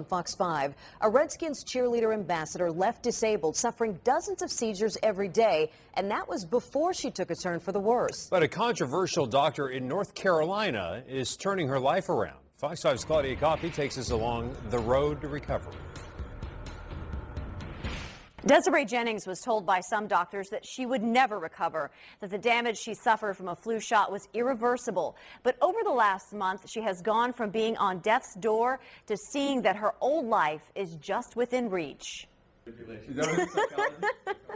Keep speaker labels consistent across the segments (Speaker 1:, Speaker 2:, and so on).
Speaker 1: Fox 5, a Redskins cheerleader ambassador left disabled, suffering dozens of seizures every day, and that was before she took a turn for the worse.
Speaker 2: But a controversial doctor in North Carolina is turning her life around. Fox 5's Claudia Coffey takes us along the road to recovery.
Speaker 3: Desiree Jennings was told by some doctors that she would never recover, that the damage she suffered from a flu shot was irreversible. But over the last month, she has gone from being on death's door to seeing that her old life is just within reach.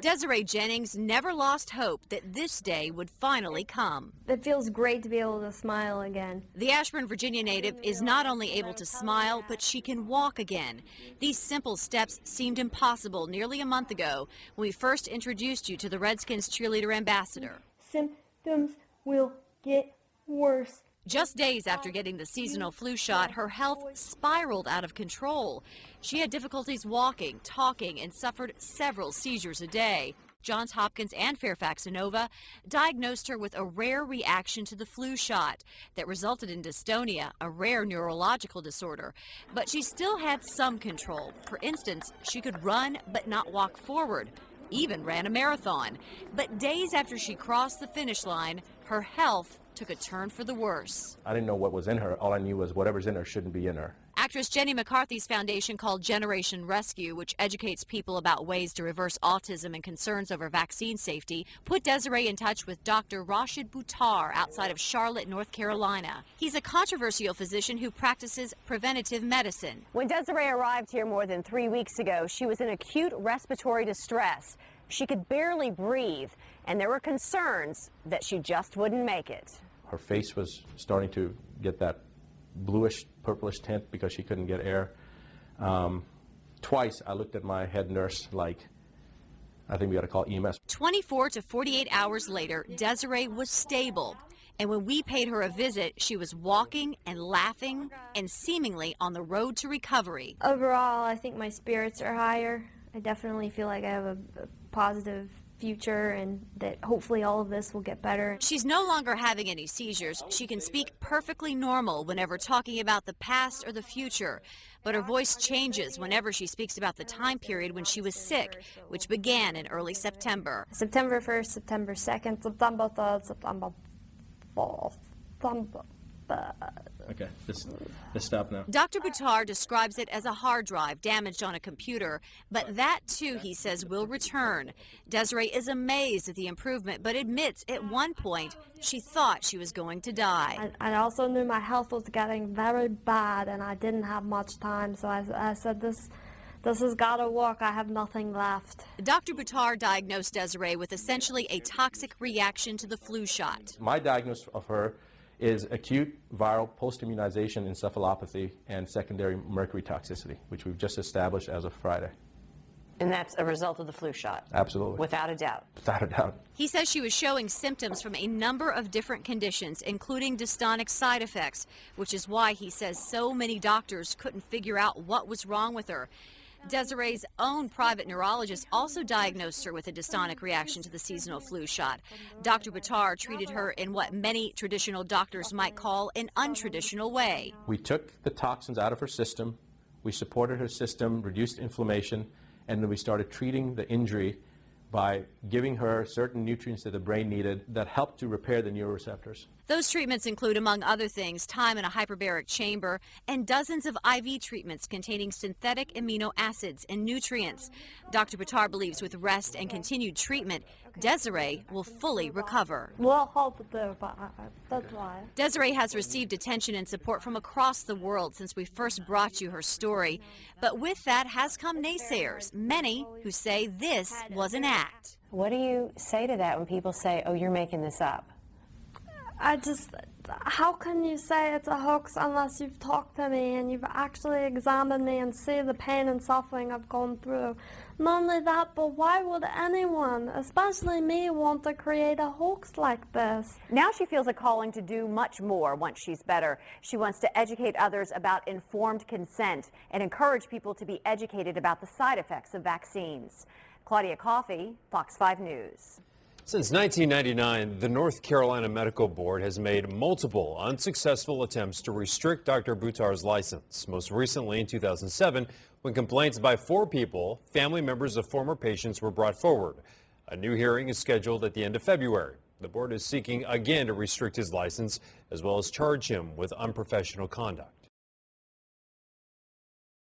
Speaker 3: Desiree Jennings never lost hope that this day would finally come.
Speaker 4: It feels great to be able to smile again.
Speaker 3: The Ashburn, Virginia native is not only able to smile, but she can walk again. These simple steps seemed impossible nearly a month ago when we first introduced you to the Redskins Cheerleader Ambassador.
Speaker 4: Symptoms will get worse.
Speaker 3: Just days after getting the seasonal flu shot, her health spiraled out of control. She had difficulties walking, talking, and suffered several seizures a day. Johns Hopkins and Fairfax Inova diagnosed her with a rare reaction to the flu shot that resulted in dystonia, a rare neurological disorder. But she still had some control. For instance, she could run but not walk forward, even ran a marathon. But days after she crossed the finish line, her health took a turn for the worse.
Speaker 5: I didn't know what was in her. All I knew was whatever's in her shouldn't be in her.
Speaker 3: Actress Jenny McCarthys Foundation, called Generation Rescue, which educates people about ways to reverse autism and concerns over vaccine safety, put Desiree in touch with Dr Rashid Buttar outside of Charlotte, North Carolina. He's a controversial physician who practices preventative medicine. When Desiree arrived here more than 3 weeks ago, she was in acute respiratory distress. She could barely breathe, and there were concerns that she just wouldn't make it.
Speaker 5: Her face was starting to get that bluish, purplish tint because she couldn't get air. Twice I looked at my head nurse like, I think we got to call EMS.
Speaker 3: 24 to 48 hours later, Desiree was stable. And when we paid her a visit, she was walking and laughing and seemingly on the road to recovery.
Speaker 4: Overall, I think my spirits are higher. I definitely feel like I have a positive future and that hopefully all of this will get better.
Speaker 3: She's no longer having any seizures. She can speak perfectly normal whenever talking about the past or the future, but her voice changes whenever she speaks about the time period when she was sick, which began in early September.
Speaker 4: September 1st, September 2nd, September 3rd, September 4th, September 3rd.
Speaker 5: Okay, just stop now.
Speaker 3: Dr. Buttar describes it as a hard drive damaged on a computer, but that too, he says, will return. Desiree is amazed at the improvement, but admits at one point she thought she was going to die.
Speaker 4: I also knew my health was getting very bad and I didn't have much time, so I said this has got to work. I have nothing left.
Speaker 3: Dr. Buttar diagnosed Desiree with essentially a toxic reaction to the flu shot.
Speaker 5: My diagnosis of her is acute viral post-immunization encephalopathy and secondary mercury toxicity, which we've just established as of Friday.
Speaker 3: And that's a result of the flu shot?
Speaker 5: Absolutely.
Speaker 3: Without a doubt?
Speaker 5: Without a doubt.
Speaker 3: He says she was showing symptoms from a number of different conditions, including dystonic side effects, which is why he says so many doctors couldn't figure out what was wrong with her. Desiree's own private neurologist also diagnosed her with a dystonic reaction to the seasonal flu shot. Dr. Buttar treated her in what many traditional doctors might call an untraditional way.
Speaker 5: We took the toxins out of her system, we supported her system, reduced inflammation, and then we started treating the injury by giving her certain nutrients that the brain needed that helped to repair the neuroreceptors.
Speaker 3: Those treatments include, among other things, time in a hyperbaric chamber and dozens of IV treatments containing synthetic amino acids and nutrients. Dr. Buttar believes with rest and continued treatment, Desiree will fully recover.
Speaker 4: Well, hope to do, but that's why.
Speaker 3: Desiree has received attention and support from across the world since we first brought you her story. But with that has come naysayers, many who say this was an act.
Speaker 6: What do you say to that when people say, oh, you're making this up?
Speaker 4: How can you say it's a hoax unless you've talked to me and you've actually examined me and see the pain and suffering I've gone through? Not only that, but why would anyone, especially me, want to create a hoax like this?
Speaker 3: Now she feels a calling to do much more once she's better. She wants to educate others about informed consent and encourage people to be educated about the side effects of vaccines. Claudia Coffey, Fox 5 News.
Speaker 2: Since 1999, the North Carolina Medical Board has made multiple unsuccessful attempts to restrict Dr. Buttar's license. Most recently in 2007, when complaints by 4 people, family members of former patients, were brought forward. A new hearing is scheduled at the end of February. The board is seeking again to restrict his license, as well as charge him with unprofessional conduct.